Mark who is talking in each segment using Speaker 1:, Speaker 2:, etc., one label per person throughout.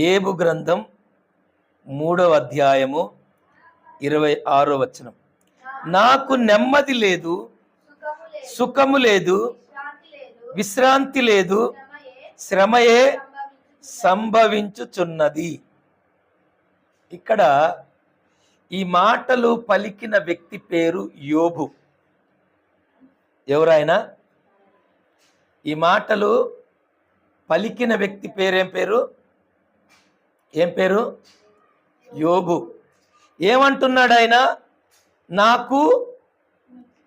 Speaker 1: ఏబు గ్రంథం 3వ అధ్యాయము 26వ వచనం. నాకు నెమ్మది లేదు, సుఖము లేదు, విశ్రాంతి లేదు, శ్రమయే సంభవించుచున్నది. ఇక్కడ ఈ మాటలు పలికిన వ్యక్తి పేరు యోబు. ఎవరైనా ఈ మాటలు పలికిన వ్యక్తి పేరేం పేరు? ఏం పేరు? యోబు. ఏమంటున్నాడు ఆయన? నాకు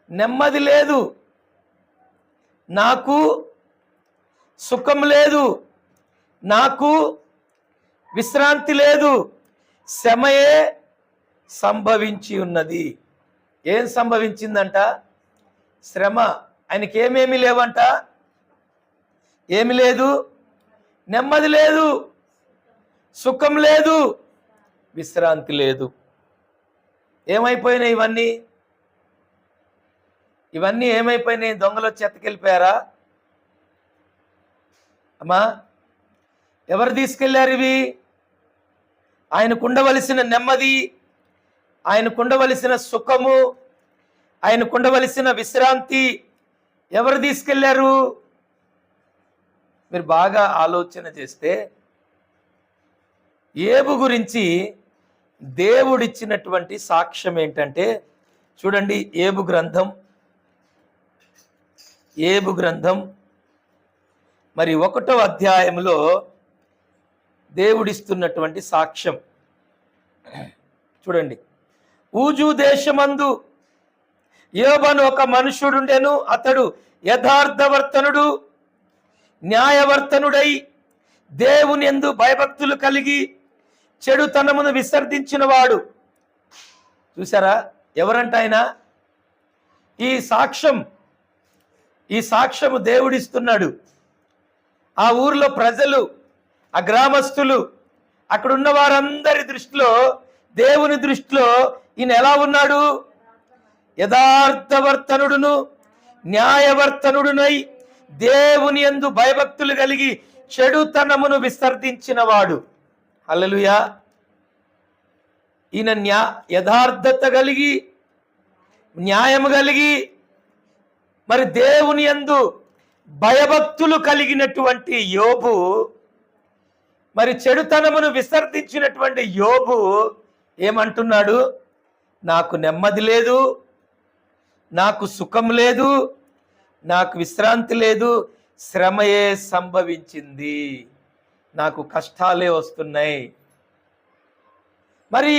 Speaker 1: నెమ్మది లేదు, నాకు సుఖం లేదు, నాకు విశ్రాంతి లేదు, శ్రమయే సంభవించి ఉన్నది. ఏం సంభవించిందంట? శ్రమ. ఆయనకి ఏమేమి లేవంట? ఏమి లేదు? నెమ్మది లేదు, సుఖం లేదు, విశ్రాంతి లేదు. ఏమైపోయినాయి ఇవన్నీ? ఇవన్నీ ఏమైపోయినాయి? దొంగలు చెత్తకెళ్ళిపోయారా? అమ్మా, ఎవరు తీసుకెళ్లారు ఇవి? ఆయనకుండవలసిన నెమ్మది, ఆయనకుండవలసిన సుఖము, ఆయనకుండవలసిన విశ్రాంతి ఎవరు తీసుకెళ్లారు? మీరు బాగా ఆలోచన చేస్తే ఏబు గురించి దేవుడిచ్చినటువంటి సాక్ష్యం ఏంటంటే, చూడండి, ఏబు గ్రంథం మరి 1వ అధ్యాయంలో దేవుడిస్తున్నటువంటి సాక్ష్యం చూడండి. ఊజు దేశమందు యోబను ఒక మనుషుడుండెను. అతడు యథార్థవర్తనుడు, న్యాయవర్తనుడై దేవుని యందు భయభక్తులు కలిగి చెడుతనమును విసర్జించిన వాడు. చూసారా ఎవరంట ఆయన? ఈ సాక్ష్యము దేవుడిస్తున్నాడు. ఆ ఊర్లో ప్రజలు, ఆ గ్రామస్తులు, అక్కడున్న వారందరి దృష్టిలో, దేవుని దృష్టిలో ఈయన ఎలా ఉన్నాడు? యథార్థవర్తనుడును, న్యాయవర్తనుడునై దేవుని యందు భయభక్తులు కలిగి చెడుతనమును విసర్జించిన వాడు. హల్లెలూయా. ఈయన యథార్థత కలిగి, న్యాయము కలిగి, మరి దేవుని యందు భయభక్తులు కలిగినటువంటి యోబు, మరి చెడుతనమును విసర్జించినటువంటి యోబు ఏమంటున్నాడు? నాకు నెమ్మది లేదు, నాకు సుఖం లేదు, నాకు విశ్రాంతి లేదు, శ్రమయే సంభవించింది, నాకు కష్టాలే వస్తున్నాయి. మరి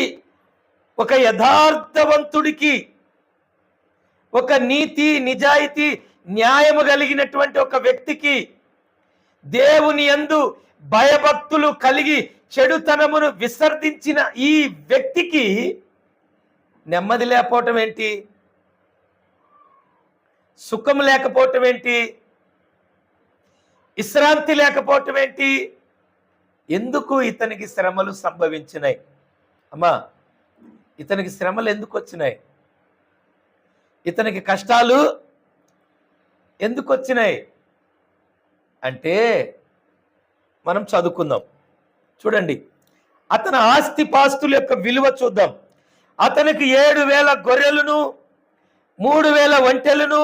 Speaker 1: ఒక యథార్థవంతుడికి, ఒక నీతి, నిజాయితీ, న్యాయము కలిగినటువంటి ఒక వ్యక్తికి, దేవుని యందు భయభక్తులు కలిగి చెడుతనమును విసర్జించిన ఈ వ్యక్తికి నెమ్మది లేకపోవటం ఏంటి? సుఖం లేకపోవటం ఏంటి? విశ్రాంతి లేకపోవటం ఏంటి? ఎందుకు ఇతనికి శ్రమలు సంభవించినాయి? అమ్మా, ఇతనికి శ్రమలు ఎందుకు వచ్చినాయి? ఇతనికి కష్టాలు ఎందుకు వచ్చినాయి అంటే మనం చదువుకుందాం. చూడండి, అతని ఆస్తిపాస్తుల యొక్క విలువ చూద్దాం. అతనికి 7,000 గొర్రెలను, 3,000 ఒంటెలను,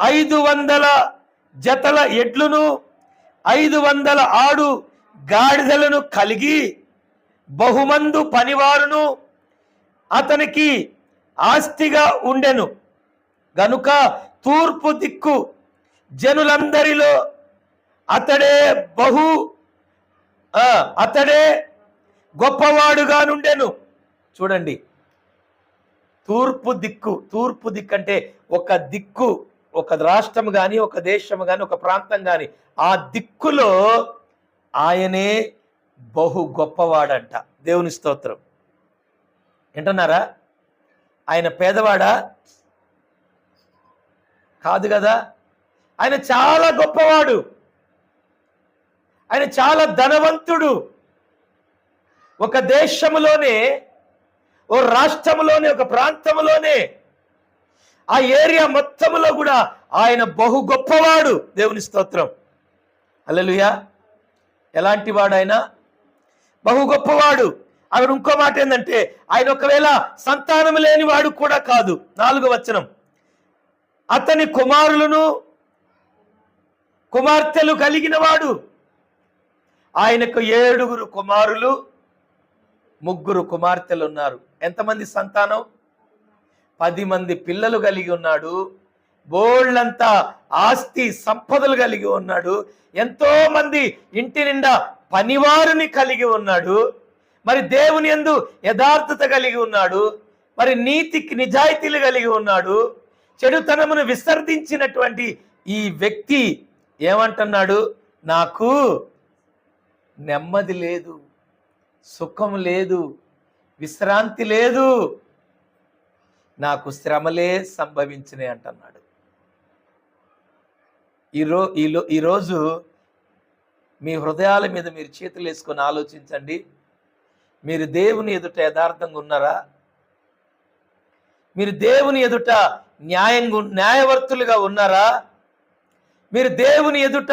Speaker 1: 500 జతల ఎడ్లను, 500 ఆడు గాడిదలను కలిగి బహుమందు పనివారును అతనికి ఆస్తిగా ఉండెను గనుక తూర్పు దిక్కు జనులందరిలో అతడే గొప్పవాడుగా నుండెను. చూడండి, తూర్పు దిక్కు అంటే ఒక దిక్కు, ఒక రాష్ట్రం కానీ, ఒక దేశం కానీ, ఒక ప్రాంతం కానీ, ఆ దిక్కులో ఆయనే బహు గొప్పవాడంట. దేవుని స్తోత్రం. వింటున్నారా? ఆయన పేదవాడా? కాదు కదా. ఆయన చాలా గొప్పవాడు, ఆయన చాలా ధనవంతుడు. ఒక దేశంలోనే, ఓ రాష్ట్రంలోనే, ఒక ప్రాంతంలోనే, ఆ ఏరియా మొత్తంలో కూడా ఆయన బహు గొప్పవాడు. దేవుని స్తోత్రం. హల్లెలూయా. ఎలాంటి వాడు ఆయన? బహు గొప్పవాడు. అక్కడ ఇంకో మాట ఏంటంటే ఆయన ఒకవేళ సంతానం లేని వాడు కూడా కాదు. 4వ వచనం, అతని కుమారులను కుమార్తెలు కలిగిన వాడు. ఆయనకు 7 కుమారులు 3 కుమార్తెలు ఉన్నారు. ఎంతమంది సంతానం? 10 మంది పిల్లలు కలిగి ఉన్నాడు. బోళ్ళంతా ఆస్తి సంపదలు కలిగి ఉన్నాడు. ఎంతో మంది ఇంటి నిండా పనివారిని కలిగి ఉన్నాడు. మరి దేవుని యందు యథార్థత కలిగి ఉన్నాడు. మరి నీతికి నిజాయితీలు కలిగి ఉన్నాడు. చెడుతనమును విసర్జించినటువంటి ఈ వ్యక్తి ఏమంటున్నాడు? నాకు నెమ్మది లేదు, సుఖం లేదు, విశ్రాంతి లేదు, నాకు శ్రమలే సంభవించినాయి అంటున్నాడు. ఈరోజు మీ హృదయాల మీద మీరు చేతులు వేసుకొని ఆలోచించండి. మీరు దేవుని ఎదుట యథార్థంగా ఉన్నారా? మీరు దేవుని ఎదుట న్యాయవర్తులుగా ఉన్నారా? మీరు దేవుని ఎదుట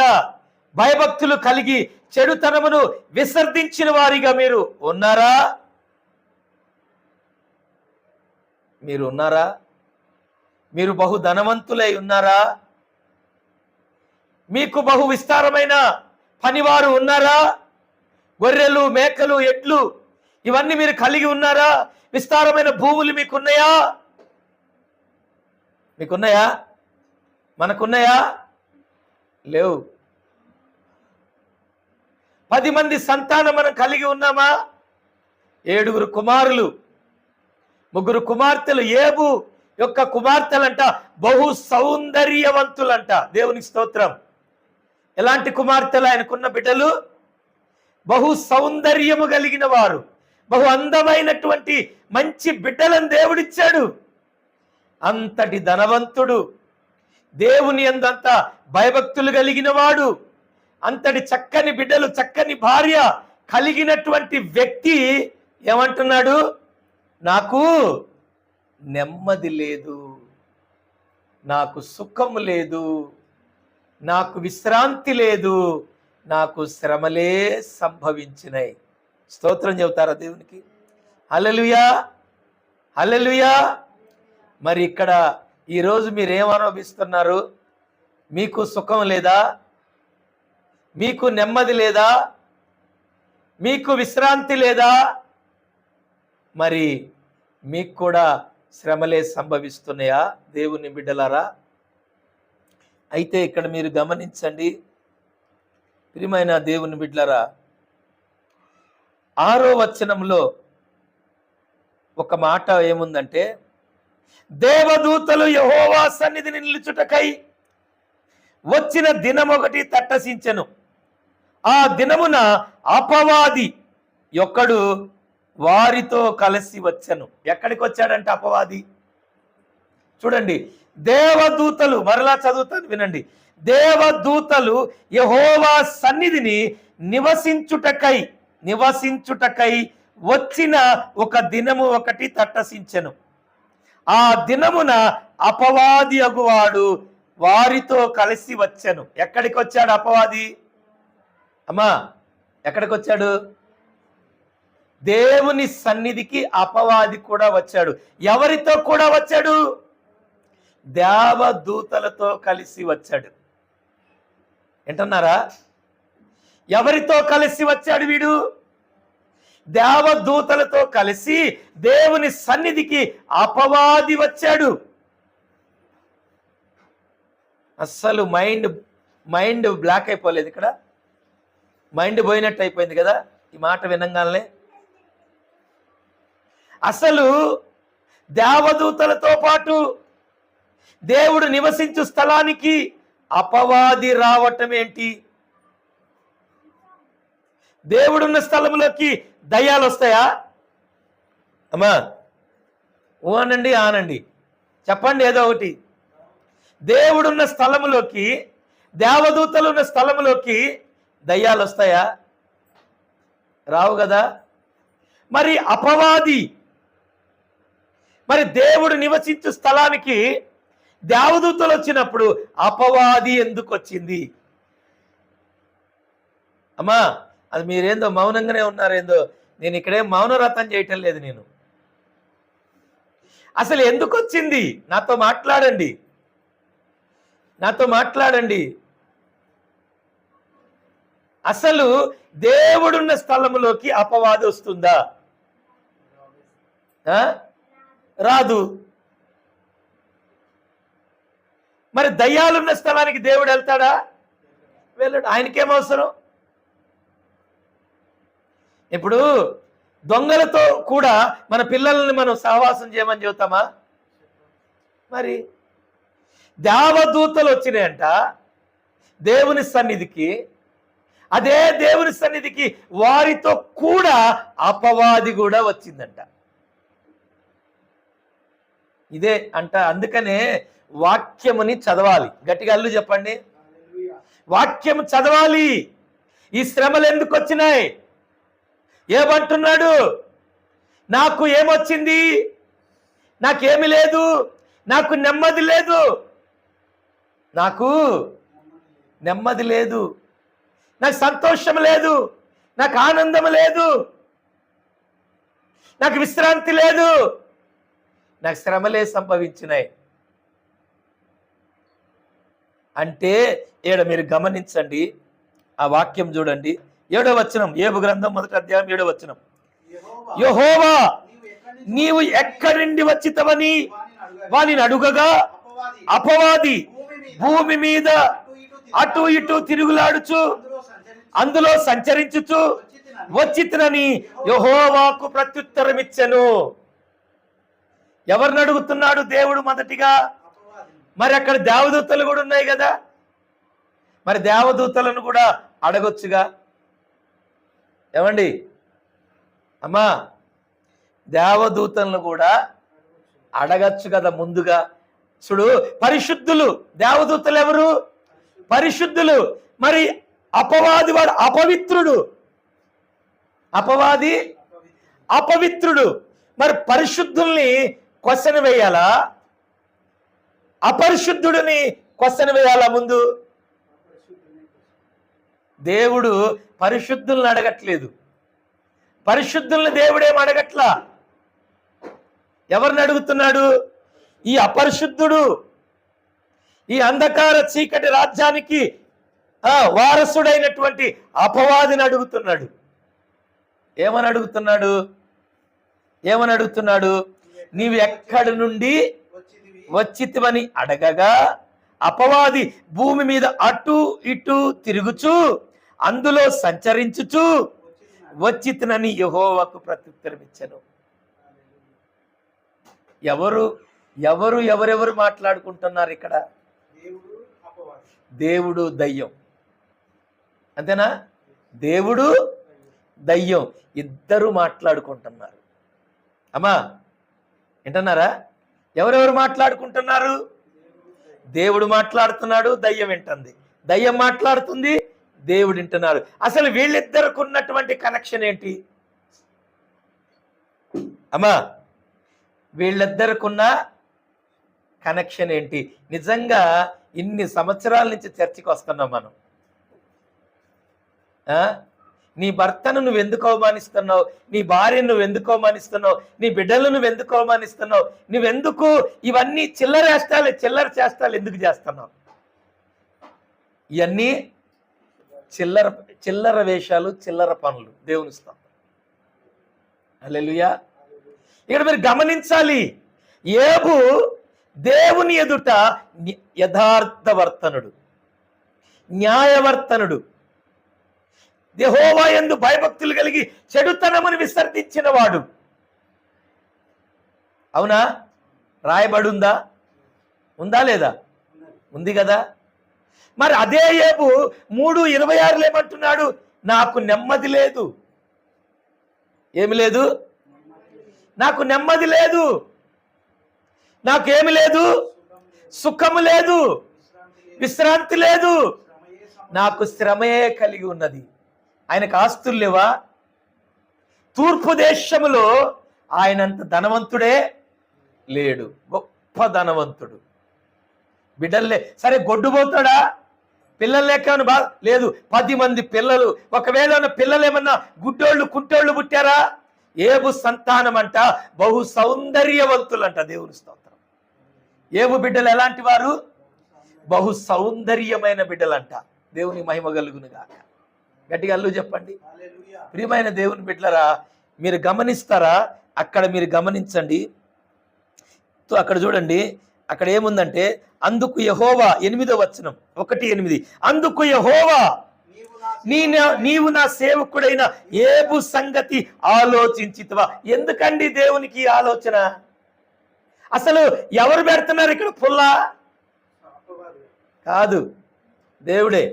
Speaker 1: భయభక్తులు కలిగి చెడుతనమును విసర్జించిన వారిగా మీరు ఉన్నారా? మీరు ఉన్నారా? మీరు బహు ధనవంతులై ఉన్నారా? మీకు బహు విస్తారమైన పనివారు ఉన్నారా? గొర్రెలు, మేకలు, ఎడ్లు ఇవన్నీ మీరు కలిగి ఉన్నారా? విస్తారమైన భూములు మీకున్నాయా? మీకున్నాయా? మనకున్నాయా? లేవు. 10 మంది సంతానం మనం కలిగి ఉన్నామా? 7 కుమారులు 3 కుమార్తెలు. ఏబు యొక్క కుమార్తెలంట బహు సౌందర్యవంతులంట. దేవునికి స్తోత్రం. ఎలాంటి కుమార్తెలు ఆయనకున్న బిడ్డలు? బహు సౌందర్యము కలిగిన వారు, బహు అందమైనటువంటి మంచి బిడ్డలను దేవుడిచ్చాడు. అంతటి ధనవంతుడు, దేవుని యందంత భయభక్తులు కలిగిన వాడు, అంతటి చక్కని బిడ్డలు, చక్కని భార్య కలిగినటువంటి వ్యక్తి ఏమంటున్నాడు? నాకు నెమ్మది లేదు, నాకు సుఖం లేదు, నాకు విశ్రాంతి లేదు, నాకు శ్రమలే సంభవించినాయి. స్తోత్రం చెబుతారా దేవునికి? హల్లెలూయా, హల్లెలూయా. మరి ఇక్కడ ఈరోజు మీరేం అనుభవిస్తున్నారు? మీకు సుఖం లేదా? మీకు నెమ్మది లేదా? మీకు విశ్రాంతి లేదా? మరి మీకు కూడా శ్రమలే సంభవిస్తున్నాయా దేవుని బిడ్డలారా? అయితే ఇక్కడ మీరు గమనించండి ప్రియమైన దేవుని బిడ్డలారా, 6వ వచనంలో ఒక మాట ఏముందంటే, దేవదూతలు యెహోవా సన్నిధిని నిలుచుటకై వచ్చిన దినమొకటి తట్టసించెను. ఆ దినమున అపవాది యొక్కడు వారితో కలిసి వచ్చెను. ఎక్కడికి వచ్చాడంటే అపవాది? చూడండి, దేవదూతలు, మరలా చదువుతాను వినండి. దేవదూతలు యెహోవా సన్నిధిని నివసించుటకై వచ్చిన ఒక దినము ఒకటి తట్టసించెను. ఆ దినమున అపవాది అగువాడు వారితో కలిసి వచ్చెను. ఎక్కడికి వచ్చాడు అపవాది? అమ్మా, ఎక్కడికి వచ్చాడు? దేవుని సన్నిధికి అపవాది కూడా వచ్చాడు. ఎవరితో కూడా వచ్చాడు? దేవదూతలతో కలిసి వచ్చాడు. ఏంటన్నారా? ఎవరితో కలిసి వచ్చాడు వీడు? దేవదూతలతో కలిసి దేవుని సన్నిధికి అపవాది వచ్చాడు. అస్సలు మైండ్ బ్లాక్ అయిపోలేదు ఇక్కడ. మైండ్ పోయినట్టు అయిపోయింది కదా ఈ మాట వినంగానే. అసలు దేవదూతలతో పాటు దేవుడు నివసించు స్థలానికి అపవాది రావటం ఏంటి? దేవుడున్న స్థలంలోకి దయ్యాలు వస్తాయా? అమ్మా, ఓనండి ఆనండి, చెప్పండి ఏదో ఒకటి. దేవుడున్న స్థలములోకి, దేవదూతలు ఉన్న స్థలములోకి దయ్యాలు వస్తాయా? రావు కదా. మరి అపవాది, మరి దేవుడు నివసించు స్థలానికి దేవదూతలు వచ్చినప్పుడు అపవాది ఎందుకు వచ్చింది? అమ్మా, అది మీరేందో మౌనంగానే ఉన్నారేందో, నేను ఇక్కడేం మౌనవ్రతం చేయటం లేదు. నేను అసలు ఎందుకు వచ్చింది? నాతో మాట్లాడండి, నాతో మాట్లాడండి. అసలు దేవుడున్న స్థలములోకి అపవాది వస్తుందా? రాదు. మరి దయ్యాలున్న స్థలానికి దేవుడు వెళ్తాడా? వెళ్ళడు. ఆయనకేం అవసరం? ఇప్పుడు దొంగలతో కూడా మన పిల్లల్ని మనం సహవాసం చేయమని చెబుతామా? మరి దేవదూతలు వచ్చినాయంట దేవుని సన్నిధికి. అదే దేవుని సన్నిధికి వారితో కూడా అపవాది కూడా వచ్చిందంట. ఇదే అంట. అందుకనే వాక్యముని చదవాలి. గట్టిగా అల్లు చెప్పండి, వాక్యము చదవాలి. ఈ శ్రమలు ఎందుకు వచ్చినాయి? ఏమంటున్నాడు? నాకు ఏమొచ్చింది? నాకేమి లేదు, నాకు నెమ్మది లేదు, నాకు నెమ్మది లేదు, నాకు సంతోషం లేదు, నాకు ఆనందం లేదు, నాకు విశ్రాంతి లేదు, నాకు శ్రమలే సంభవించినాయి అంటే ఏడ మీరు గమనించండి. ఆ వాక్యం చూడండి, 7వ వచనం, యోబు గ్రంథం 1వ అధ్యాయం 7వ వచనం. యెహోవా నీవు ఎక్కడి నుండి వచ్చితవని వానిని అడుగగా అపవాది భూమి మీద అటు ఇటు తిరుగులాడుచు అందులో సంచరించుచు వచ్చితినని యెహోవాకు ప్రత్యుత్తరం ఇచ్చెను. ఎవరిని అడుగుతున్నాడు దేవుడు? మొదటిగా మరి అక్కడ దేవదూతలు కూడా ఉన్నాయి కదా, మరి దేవదూతలను కూడా అడగొచ్చుగా. ఏమండి అమ్మా, దేవదూతలను కూడా అడగచ్చు కదా ముందుగా. చూడు, పరిశుద్ధులు దేవదూతలు ఎవరు? పరిశుద్ధులు. మరి అపవాది వాడు అపవిత్రుడు. అపవాది అపవిత్రుడు. మరి పరిశుద్ధుల్ని క్వశ్చన్ వేయాలా? అపరిశుద్ధుడిని క్వశ్చన్ వేయాలా ముందు? దేవుడు పరిశుద్ధుల్ని అడగట్లేదు. పరిశుద్ధుల్ని దేవుడేం అడగట్లా. ఎవరిని అడుగుతున్నాడు? ఈ అపరిశుద్ధుడు, ఈ అంధకార చీకటి రాజ్యానికి వారసుడైనటువంటి అపవాదిని అడుగుతున్నాడు. ఏమని అడుగుతున్నాడు? ఏమని అడుగుతున్నాడు? నీవు ఎక్కడి నుండి వచ్చితివని అడగగా అపవాది భూమి మీద అటు ఇటు తిరుగుచు అందులో సంచరించుచు వచ్చితినని యెహోవాకు ప్రత్యుత్తరం ఇచ్చెను. ఎవరెవరు మాట్లాడుకుంటున్నారు ఇక్కడ? దేవుడు దయ్యం, అంతేనా? దేవుడు దయ్యం ఇద్దరు మాట్లాడుకుంటున్నారు. అమ్మా వింటున్నారా? ఎవరెవరు మాట్లాడుకుంటున్నారు? దేవుడు మాట్లాడుతున్నాడు, దయ్యం వింటుంది. దయ్యం మాట్లాడుతుంది, దేవుడు వింటున్నాడు. అసలు వీళ్ళిద్దరికి ఉన్నటువంటి కనెక్షన్ ఏంటి అమ్మా? వీళ్ళిద్దరికున్న కనెక్షన్ ఏంటి? నిజంగా ఇన్ని సంవత్సరాల నుంచి చర్చకి వస్తున్నాం మనం. నీ భర్తను నువ్వు ఎందుకు అవమానిస్తున్నావు? నీ భార్యను నువ్వు ఎందుకు అవమానిస్తున్నావు? నీ బిడ్డలను నువ్వు ఎందుకు అవమానిస్తున్నావు? నువ్వెందుకు ఇవన్నీ చిల్లర చేష్టాలు ఎందుకు చేస్తున్నావు? ఇవన్నీ చిల్లర వేషాలు, చిల్లర పనులు. దేవుని స్తోత్రం. హల్లెలూయా. ఇక్కడ మీరు గమనించాలి, యోబు దేవుని ఎదుట యథార్థవర్తనుడు, న్యాయవర్తనుడు, యెహోవా యందు భయభక్తులు కలిగి చెడుతనమును విసర్జించిన వాడు. అవునా? రాయబడి ఉందా? ఉందా లేదా? ఉంది కదా. మరి అదే యోబు 3:26 ఏమంటున్నాడు? నాకు నెమ్మది లేదు. ఏమి లేదు? నాకు నెమ్మది లేదు, నాకేమి లేదు, సుఖము లేదు, విశ్రాంతి లేదు, నాకు శ్రమయే కలిగి ఉన్నది. ఆయనకు ఆస్తులు లేవా? తూర్పు దేశములో ఆయనంత ధనవంతుడే లేడు. గొప్ప ధనవంతుడు. బిడ్డల్లే. సరే గొడ్డుపోతాడా? పిల్లలు లేక లేదు, 10 మంది పిల్లలు. ఒకవేళ ఉన్న పిల్లలు ఏమన్నా గుడ్డోళ్ళు కుంటోళ్ళు పుట్టారా? ఏబు సంతానం అంట బహు సౌందర్యవంతులంట. దేవుని స్తోత్రం. ఏబు బిడ్డలు ఎలాంటి వారు? బహు సౌందర్యమైన బిడ్డలంట. దేవుని మహిమ కలుగును గాక. గట్టిగా అల్లు చెప్పండి. ప్రియమైన దేవుని బిడ్డలరా, మీరు గమనిస్తారా? అక్కడ మీరు గమనించండి. అక్కడ చూడండి, అక్కడ ఏముందంటే, అందుకు యెహోవా 8వ వచనం 1:8, అందుకు యెహోవా నీవు నా సేవకుడైన ఏబు సంగతి ఆలోచించితివా. ఎందుకండి దేవునికి ఆలోచన? అసలు ఎవరు పెడుతున్నారు ఇక్కడ పుల్ల? కాదు, దేవుడే.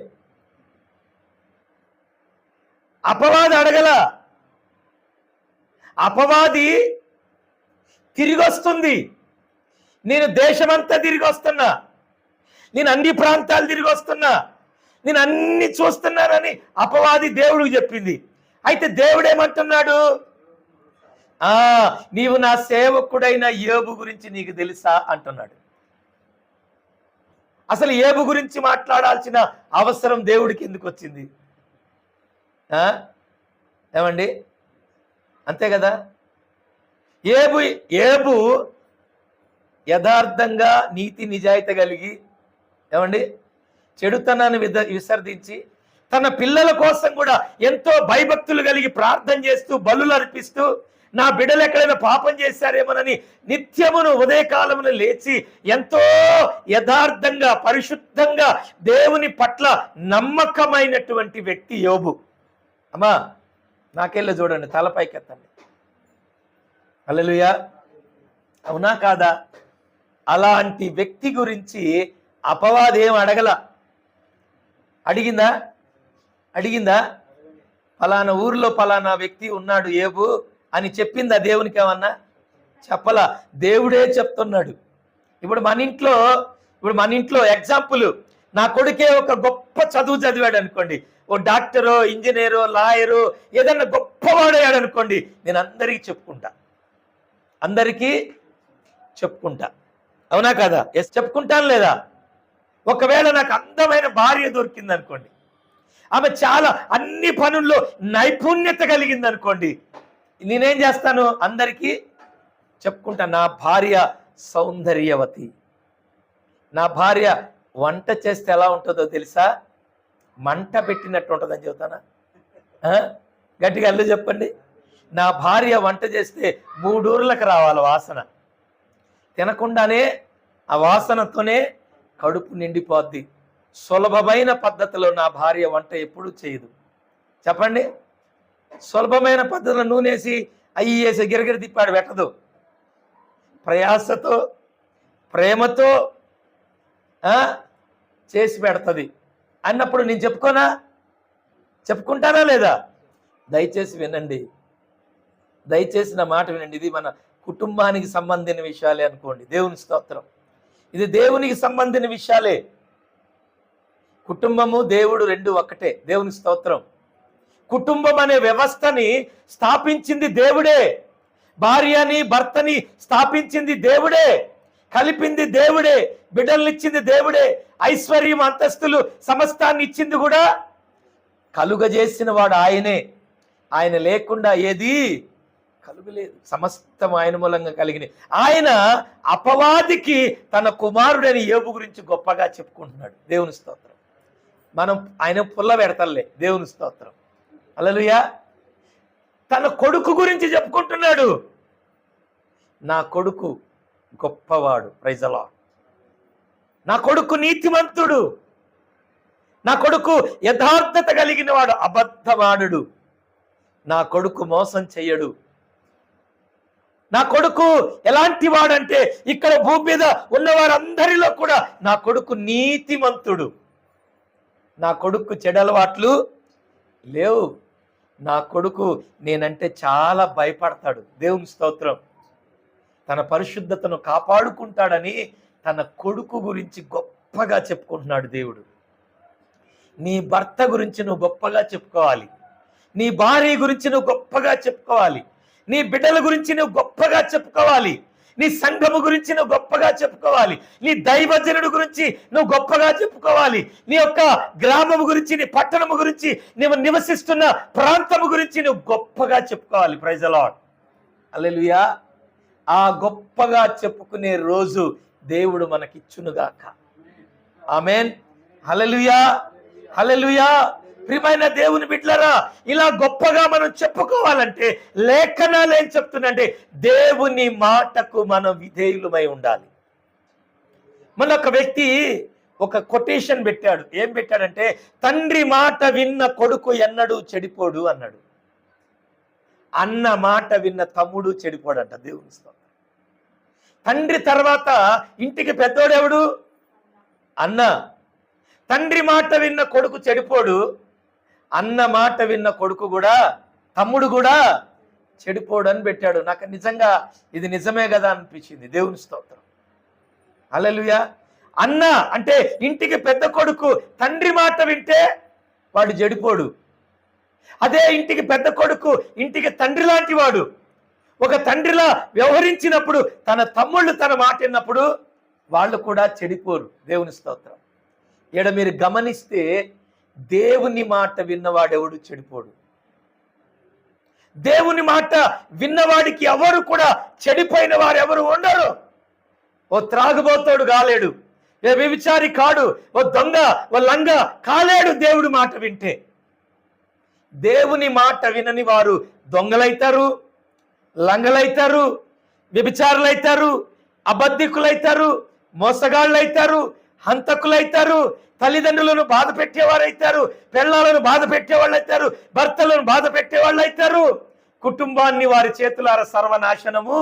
Speaker 1: అపవాది అడగల. అపవాది తిరిగి వస్తుంది. నేను దేశమంతా తిరిగి వస్తున్నా, నేను అన్ని ప్రాంతాలు తిరిగి వస్తున్నా, నేను అన్ని చూస్తున్నానని అపవాది దేవుడికి చెప్పింది. అయితే దేవుడేమంటున్నాడు? నీవు నా సేవకుడైన యోబు గురించి నీకు తెలుసా అంటున్నాడు. అసలు యోబు గురించి మాట్లాడాల్సిన అవసరం దేవుడికి ఎందుకు వచ్చింది? ఏమండి, అంతే కదా. యోబు యథార్థంగా నీతి నిజాయితీ కలిగి, ఏమండి, చెడుతనాన్ని విసర్జించి తన పిల్లల కోసం కూడా ఎంతో భయభక్తులు కలిగి ప్రార్థన చేస్తూ బలులు అర్పిస్తూ, నా బిడ్డలు ఎక్కడైనా పాపం చేశారేమోనని నిత్యమును ఉదయకాలమును లేచి ఎంతో యథార్థంగా పరిశుద్ధంగా దేవుని పట్ల నమ్మకమైనటువంటి వ్యక్తి యోబు. అమ్మా, నాకెళ్ళి చూడండి, తలపైకి ఎత్తండి. హల్లెలూయా. అవునా కాదా? అలాంటి వ్యక్తి గురించి అపవాది ఏం అడగల. అడిగిందా? ఫలానా ఊరిలో ఫలానా వ్యక్తి ఉన్నాడు యోబు అని చెప్పిందా దేవునికి? ఏమన్నా చెప్పలా. దేవుడే చెప్తున్నాడు. ఇప్పుడు మన ఇంట్లో ఎగ్జాంపుల్, నా కొడుకే ఒక గొప్ప చదువు చదివాడు అనుకోండి, ఓ డాక్టరో ఇంజనీరో లాయరు ఏదన్నా గొప్పవాడయ్యాడు అనుకోండి, నేను అందరికీ చెప్పుకుంటా. అవునా కదా? ఎస్, చెప్పుకుంటాను లేదా? ఒకవేళ నాకు అందమైన భార్య దొరికింది అనుకోండి, ఆమె చాలా అన్ని పనుల్లో నైపుణ్యత కలిగింది అనుకోండి, నేనేం చేస్తాను? అందరికీ చెప్పుకుంటా. నా భార్య సౌందర్యవతి. నా భార్య వంట చేస్తే ఎలా ఉంటుందో తెలుసా? మంట పెట్టినట్టు ఉంటుందని చెబుతానా? గట్టిగా అల్లు చెప్పండి. నా భార్య వంట చేస్తే 3 ఊర్లకు రావాలి వాసన. తినకుండానే ఆ వాసనతోనే కడుపు నిండిపోద్ది. సులభమైన పద్ధతిలో నా భార్య వంట ఎప్పుడూ చేయదు. చెప్పండి. సులభమైన పద్ధతిలో నూనెసి అయ్యి వేసి గిరగిరి తిప్పాడు పెట్టదు. ప్రయాసతో ప్రేమతో చేసి పెడుతుంది అన్నప్పుడు నేను చెప్పుకుంటానా లేదా? దయచేసి వినండి, దయచేసి నా మాట వినండి. ఇది మన కుటుంబానికి సంబంధించిన విషయాలే అనుకోండి. దేవుని స్తోత్రం. ఇది దేవునికి సంబంధించిన విషయాలే. కుటుంబము దేవుడు 2 ఒక్కటే. దేవుని స్తోత్రం. కుటుంబం అనే వ్యవస్థని స్థాపించింది దేవుడే. భార్యని భర్తని స్థాపించింది దేవుడే. కలిపింది దేవుడే. బిడ్డల్నిచ్చింది దేవుడే. ఐశ్వర్యం అంతస్తులు సమస్తాన్ని ఇచ్చింది కూడా కలుగజేసిన వాడు ఆయనే. ఆయన లేకుండా ఏది కలుగలేదు. సమస్తం ఆయన మూలంగా కలిగిన ఆయన అపవాదికి తన కుమారుడైన యోబు గురించి గొప్పగా చెప్పుకుంటున్నాడు. దేవుని స్తోత్రం. మనం ఆయన పుల్ల పెడతలే. దేవుని స్తోత్రం. హల్లెలూయా. తన కొడుకు గురించి చెప్పుకుంటున్నాడు. నా కొడుకు గొప్పవాడు. Praise the Lord. నా కొడుకు నీతిమంతుడు. నా కొడుకు యథార్థత కలిగిన వాడు, అబద్ధమానుడు. నా కొడుకు మోసం చెయ్యడు. నా కొడుకు ఎలాంటి వాడంటే ఇక్కడ భూమి మీద ఉన్న వారందరిలో కూడా నా కొడుకు నీతిమంతుడు. నా కొడుకు చెడలవాట్లు లేవు. నా కొడుకు నేనంటే చాలా భయపడతాడు. దేవుని స్తోత్రం. తన పరిశుద్ధతను కాపాడుకుంటాడని తన కొడుకు గురించి గొప్పగా చెప్పుకుంటున్నాడు దేవుడు. నీ భర్త గురించి నువ్వు గొప్పగా చెప్పుకోవాలి. నీ భార్య గురించి నువ్వు గొప్పగా చెప్పుకోవాలి. నీ బిడ్డల గురించి నువ్వు గొప్పగా చెప్పుకోవాలి. నీ సంఘము గురించి నువ్వు గొప్పగా చెప్పుకోవాలి. నీ దైవజనుడి గురించి నువ్వు గొప్పగా చెప్పుకోవాలి. నీ యొక్క గ్రామము గురించి, నీ పట్టణము గురించి, నువ్వు నివసిస్తున్న ప్రాంతము గురించి నువ్వు గొప్పగా చెప్పుకోవాలి. Praise the Lord. హల్లెలూయా. ఆ గొప్పగా చెప్పుకునే రోజు దేవుడు మనకిచ్చునుగాక. ఆమేన్. హల్లెలూయా. హల్లెలూయా. ప్రియమైన దేవుని బిడ్డలారా, ఇలా గొప్పగా మనం చెప్పుకోవాలంటే లేఖనాలు ఏం చెప్తుందంటే దేవుని మాటకు మనం విధేయులమై ఉండాలి. మన ఒక వ్యక్తి ఒక కొటేషన్ పెట్టాడు. ఏం పెట్టాడంటే, తండ్రి మాట విన్న కొడుకు ఎన్నడూ చెడిపోడు అన్నాడు. అన్న మాట విన్న తమ్ముడు చెడిపోడంట. దేవుని స్తోత్రం. తండ్రి తర్వాత ఇంటికి పెద్దోడెవడు? అన్న. తండ్రి మాట విన్న కొడుకు చెడిపోడు, అన్న మాట విన్న కొడుకు కూడా, తమ్ముడు కూడా చెడిపోడు అని పెట్టాడు. నాకు నిజంగా ఇది నిజమే కదా అనిపించింది. దేవుని స్తోత్రం. హల్లెలూయా. అన్న అంటే ఇంటికి పెద్ద కొడుకు తండ్రి మాట వింటే వాడు చెడిపోడు. అదే ఇంటికి పెద్ద కొడుకు ఇంటికి తండ్రి లాంటి వాడు, ఒక తండ్రిలా వ్యవహరించినప్పుడు తన తమ్ముళ్ళు తన మాట విన్నప్పుడు వాళ్ళు కూడా చెడిపోరు. దేవుని స్తోత్రం. ఈడ మీరు గమనిస్తే దేవుని మాట విన్నవాడెవడు చెడిపోడు. దేవుని మాట విన్నవాడికి ఎవరు కూడా చెడిపోయిన వారు ఎవరు ఉండరు. ఓ త్రాగుబోతోడు కాలేడు, ఏ వ్యభిచారి కాడు, ఓ దొంగ, ఓ లంగ కాలేడు దేవుడి మాట వింటే. దేవుని మాట వినని వారు దొంగలైతారు, లంగలైతారు, వ్యభిచారులైతారు, అబద్ధికులైతారు, మోసగాళ్ళైతారు, హంతకులైతారు, తల్లిదండ్రులను బాధ పెట్టేవారైతారు, పిల్లలను బాధ పెట్టేవాళ్ళు అవుతారు, భర్తలను బాధ పెట్టేవాళ్ళు అవుతారు, కుటుంబాన్ని వారి చేతులారా సర్వనాశనము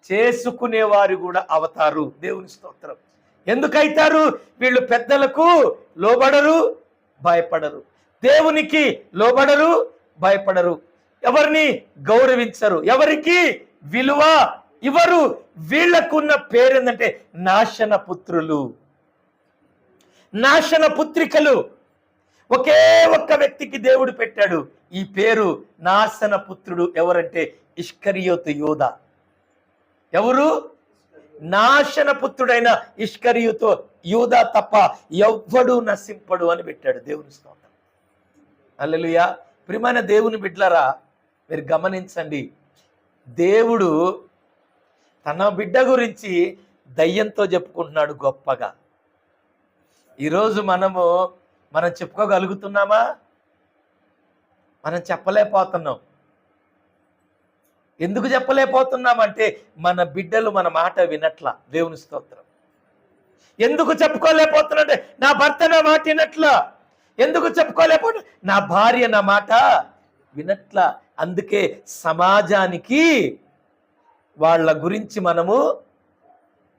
Speaker 1: చేసుకునేవారు కూడా అవతారు. దేవుని స్తోత్రం. ఎందుకైతారు? వీళ్ళు పెద్దలకు లోబడరు, భయపడరు, దేవునికి లోబడరు, భయపడరు, ఎవరిని గౌరవించరు, ఎవరికి విలువ ఇవ్వరు. వీళ్ళకున్న పేరేందంటే నాశన పుత్రులు, నాశన పుత్రికలు. ఒకే ఒక్క వ్యక్తికి దేవుడు పెట్టాడు ఈ పేరు, నాశన పుత్రుడు. ఎవరంటే ఇష్కరియోతు యూదా. ఎవరు? నాశన పుత్రుడైన ఇష్కరియోతు యూదా తప్ప ఎవ్వడు నశింపడు అని పెట్టాడు. దేవుని స్తోత్రం. హల్లెలూయా. ప్రియమైన దేవుని బిడ్డలారా, మీరు గమనించండి, దేవుడు తన బిడ్డ గురించి దయ్యంతో చెప్పుకుంటున్నాడు గొప్పగా. ఈరోజు మనం చెప్పుకోగలుగుతున్నామా? మనం చెప్పలేకపోతున్నాం. ఎందుకు చెప్పలేకపోతున్నామంటే మన బిడ్డలు మన మాట వినట్లా. దేవుని స్తోత్రం. ఎందుకు చెప్పుకోలేకపోతున్నా? నా భర్త నా మాట వినట్లా. ఎందుకు చెప్పుకోలేకపోతున్నా? నా భార్య నా మాట వినట్లా. అందుకే సమాజానికి వాళ్ళ గురించి మనము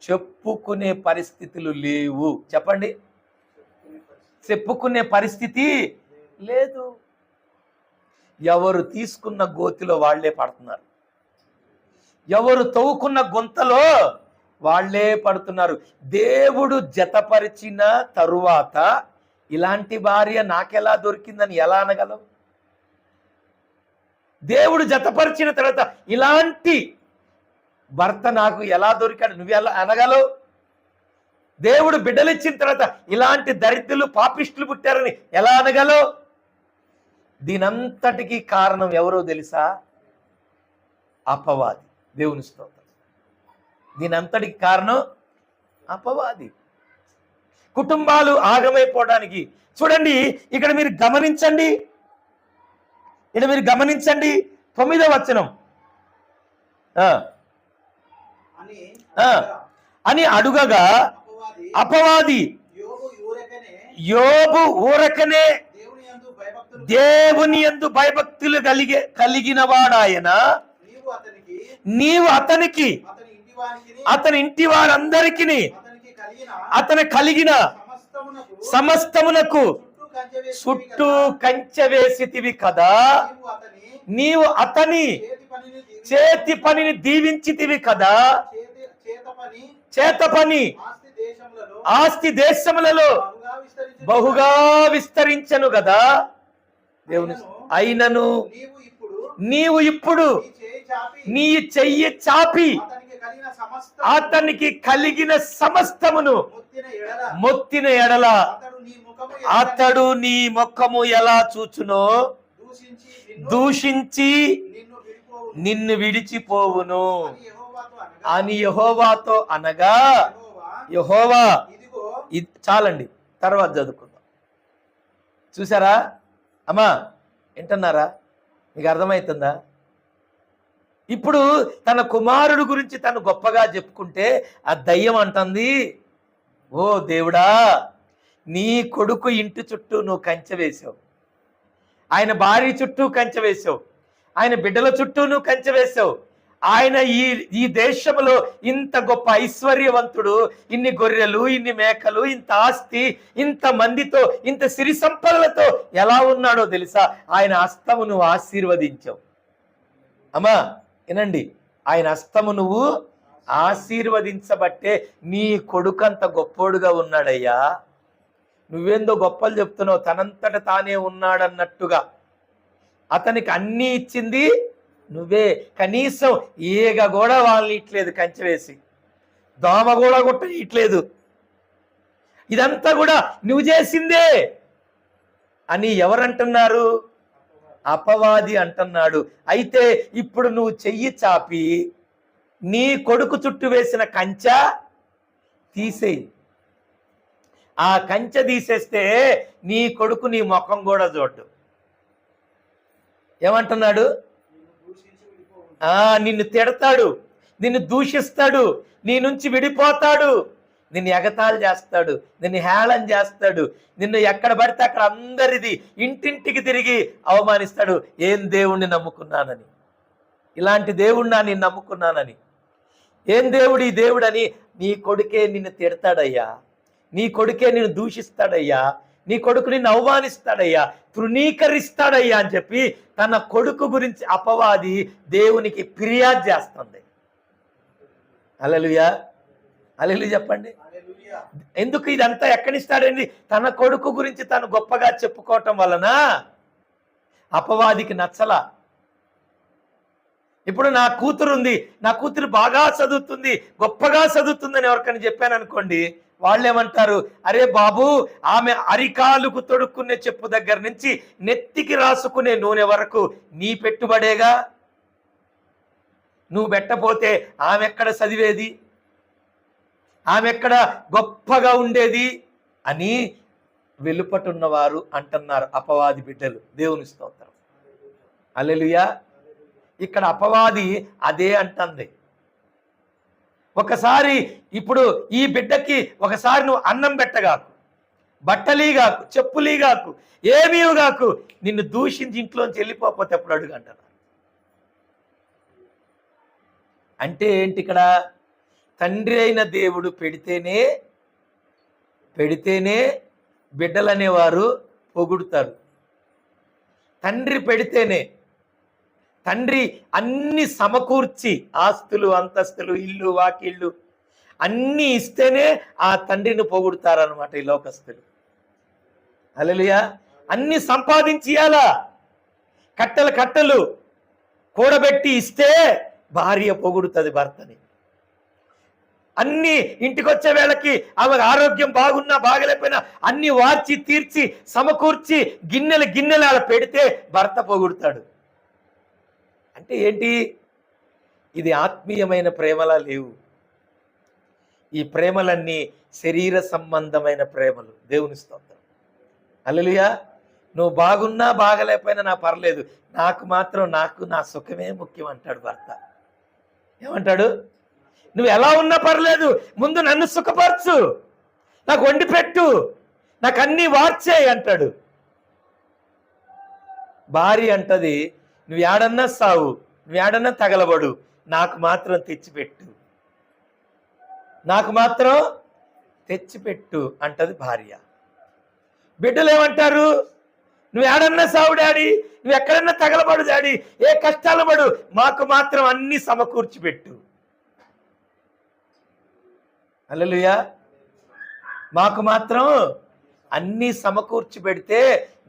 Speaker 1: చెప్పుకునే పరిస్థితులు లేవు. చెప్పండి. చెప్పుకునే పరిస్థితి లేదు. ఎవరు తీసుకున్న గోతిలో వాళ్లే పడుతున్నారు, ఎవరు తవ్వుకున్న గుంతలో వాళ్లే పడుతున్నారు. దేవుడు జతపరిచిన తరువాత ఇలాంటి భార్య నాకెలా దొరికిందని ఎలా అనగలవు? దేవుడు జతపరిచిన తర్వాత ఇలాంటి భర్త నాకు ఎలా దొరికాడు నువ్వు ఎలా అనగలవు? దేవుడు బిడ్డలిచ్చిన తర్వాత ఇలాంటి దరిద్రులు పాపిష్టులు పుట్టారని ఎలా అనగలవు? దీనంతటికీ కారణం ఎవరో తెలుసా? అపవాది. దేవుని స్తోత్రం. దీనంతటికి కారణం అపవాది. కుటుంబాలు ఆగమైపోవడానికి చూడండి, ఇక్కడ మీరు గమనించండి, 9వ వచనం. అని అడుగగా అపవాది యోబు ఊరకనే దేవుని యందు భయభక్తులు కలిగిన వాడాయన, నీవు అతనికి అతని ఇంటి వారందరికీ అతని కలిగిన సమస్తమునకు చుట్టూ కంచె వేసితివి కదా, నీవు అతని చేతి పనిని దీవించితివి కదా, చేత పని ఆస్తి దేశములలో బహుగా విస్తరించను కదా. దేవుని అయినను నీవు ఇప్పుడు నీ చెయ్యి చాపి అతనికి కలిగిన సమస్తమును మొత్తిన ఎడల అతడు నీ ముఖము ఎలా చూచునో దూషించి నిన్ను విడిచిపోవును అని యెహోవాతో అనగా, యెహోవా ఇది చాలండి, తర్వాత చదువుకుందాం. చూసారా అమ్మా, వింటున్నారా? మీకు అర్థమవుతుందా? ఇప్పుడు తన కుమారుడు గురించి తను గొప్పగా చెప్పుకుంటే ఆ దయ్యం అంటుంది, ఓ దేవుడా, నీ కొడుకు ఇంటి చుట్టూ నువ్వు కంచె వేసావు, ఆయన భార్య చుట్టూ కంచె వేసావు, ఆయన బిడ్డల చుట్టూ నువ్వు కంచె వేసావు, ఆయన ఈ దేశంలో ఇంత గొప్ప ఐశ్వర్యవంతుడు, ఇన్ని గొర్రెలు, ఇన్ని మేకలు, ఇంత ఆస్తి, ఇంత మందితో, ఇంత సిరి సంపదలతో ఎలా ఉన్నాడో తెలుసా? ఆయన హస్తము నువ్వు ఆశీర్వదించావు. అమ్మా వినండి, ఆయన హస్తము నువ్వు ఆశీర్వదించబట్టే నీ కొడుకంత గొప్పోడుగా ఉన్నాడయ్యా. నువ్వేందో గొప్పలు చెప్తున్నావు, తనంతట తానే ఉన్నాడన్నట్టుగా. అతనికి అన్నీ ఇచ్చింది నువ్వే. కనీసం ఈగ కూడా వాళ్ళని ఇట్లేదు, కంచె వేసి దోమ కూడా ఇట్లేదు, ఇదంతా కూడా నువ్వు చేసిందే అని ఎవరంటున్నారు? అపవాది అంటున్నాడు. అయితే ఇప్పుడు నువ్వు చెయ్యి చాపి నీ కొడుకు చుట్టూ వేసిన కంచె తీసేయి. ఆ కంచె తీసేస్తే నీ కొడుకు నీ ముఖం కూడా చూడ్డు. ఏమంటున్నాడు? నిన్ను తిడతాడు, నిన్ను దూషిస్తాడు, నీ నుంచి విడిపోతాడు, నిన్ను ఎగతాళి చేస్తాడు, నిన్ను హేళన చేస్తాడు, నిన్ను ఎక్కడ పడితే అక్కడ అందరిది ఇంటింటికి తిరిగి అవమానిస్తాడు. ఏం దేవుణ్ణి నమ్ముకున్నానని, ఇలాంటి దేవుణ్ణి నేను నమ్ముకున్నానని, ఏం దేవుడు ఈ దేవుడని నీ కొడుకే నిన్ను తిడతాడయ్యా, నీ కొడుకే నిన్ను దూషిస్తాడయ్యా, నీ కొడుకు నిన్ను అవమానిస్తాడయ్యా, తృణీకరిస్తాడయ్యా అని చెప్పి తన కొడుకు గురించి అపవాది దేవునికి ఫిర్యాదు చేస్తుంది. హల్లెలూయా, హల్లెలూయా చెప్పండి. ఎందుకు ఇదంతా ఎక్కడిస్తాడండి? తన కొడుకు గురించి తను గొప్పగా చెప్పుకోవటం వలన అపవాదికి నచ్చలా. ఇప్పుడు నా కూతురు ఉంది, నా కూతురు బాగా చదువుతుంది, గొప్పగా చదువుతుందని ఎవరికైనా చెప్పాను అనుకోండి, వాళ్ళు ఏమంటారు? అరే బాబు, ఆమె అరికాలుకు తొడుక్కునే చెప్పు దగ్గర నుంచి నెత్తికి రాసుకునే నూనె వరకు నీ పెట్టుబడేగా, నువ్వు పెట్టపోతే ఆమె ఎక్కడ చదివేది, ఆమె ఎక్కడ గొప్పగా ఉండేది అని వెలుపటున్నవారు అంటున్నారు అపవాది బిడ్డలు. దేవుని స్తోత్రం, హల్లెలూయా. ఇక్కడ అపవాది అదే అంటుంది. ఒకసారి ఇప్పుడు ఈ బిడ్డకి ఒకసారి నువ్వు అన్నం పెట్టగాకు, బట్టలీగాకు, చెప్పులీగాకు, ఏమీగాకు, నిన్ను దూషించి ఇంట్లోంచి వెళ్ళిపోతే ఎప్పుడు అడుగు అంటున్నారు. అంటే ఏంటి? ఇక్కడ తండ్రి అయిన దేవుడు పెడితేనే బిడ్డలనేవారు పొగుడుతారు. తండ్రి పెడితేనే, తండ్రి అన్ని సమకూర్చి ఆస్తులు, అంతస్తులు, ఇల్లు, వాకిళ్ళు అన్నీ ఇస్తేనే ఆ తండ్రిని పొగుడుతారనమాట ఈ లోకస్తులు. హల్లెలూయా. అన్ని సంపాదించి ఇయ్యాలా, కట్టలు కూడబెట్టి ఇస్తే భార్య పొగుడుతుంది భర్తని. అన్ని ఇంటికి వచ్చే వేళకి ఆమె ఆరోగ్యం బాగున్నా బాగలేకపోయినా అన్ని వార్చి తీర్చి సమకూర్చి గిన్నెలు అలా పెడితే భర్త పొగుడుతాడు. అంటే ఏంటి? ఇది ఆత్మీయమైన ప్రేమలా లేవు. ఈ ప్రేమలన్నీ శరీర సంబంధమైన ప్రేమలు. దేవుని స్తోత్రం, హల్లెలూయా. నువ్వు బాగున్నా బాగలేకపోయినా నా పర్లేదు, నాకు మాత్రం నా సుఖమే ముఖ్యం అంటాడు భర్త. ఏమంటాడు? నువ్వు ఎలా ఉన్నా పర్లేదు, ముందు నన్ను సుఖపరచు, నాకు వండి పెట్టు, నాకు అన్నీ వార్చేయి అంటాడు. భార్య అంటది, నువ్వు ఏడన్నా సావు, నువ్వు ఏడన్నా తగలబడు, నాకు మాత్రం తెచ్చిపెట్టు, నాకు మాత్రం తెచ్చిపెట్టు అంటది భార్య. బిడ్డలు ఏమంటారు? నువ్వు ఏడన్నా సావు డాడీ, నువ్వు ఎక్కడన్నా తగలబడు డాడీ, ఏ కష్టాలు పడు, మాకు మాత్రం అన్ని సమకూర్చి పెట్టు. హల్లెలూయా. మాకు మాత్రం అన్నీ సమకూర్చి పెడితే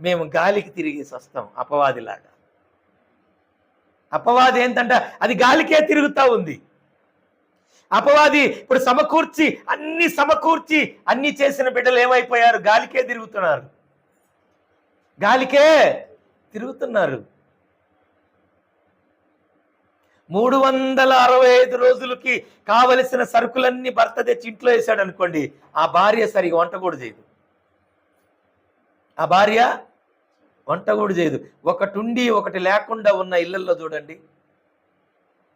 Speaker 1: మేము గాలికి తిరిగేసి వస్తాం అపవాదిలాగా. అపవాది ఏంటంట? అది గాలికే తిరుగుతూ ఉంది. అపవాది ఇప్పుడు సమకూర్చి అన్ని చేసిన బిడ్డలు ఏమైపోయారు? గాలికే తిరుగుతున్నారు. 365 రోజులకి కావలసిన సరుకులన్నీ భర్త తెచ్చి ఇంట్లో వేసాడు అనుకోండి, ఆ భార్య సరిగా వంట కూడా చేయదు. ఒకటి ఉండి ఒకటి లేకుండా ఉన్న ఇళ్లల్లో చూడండి,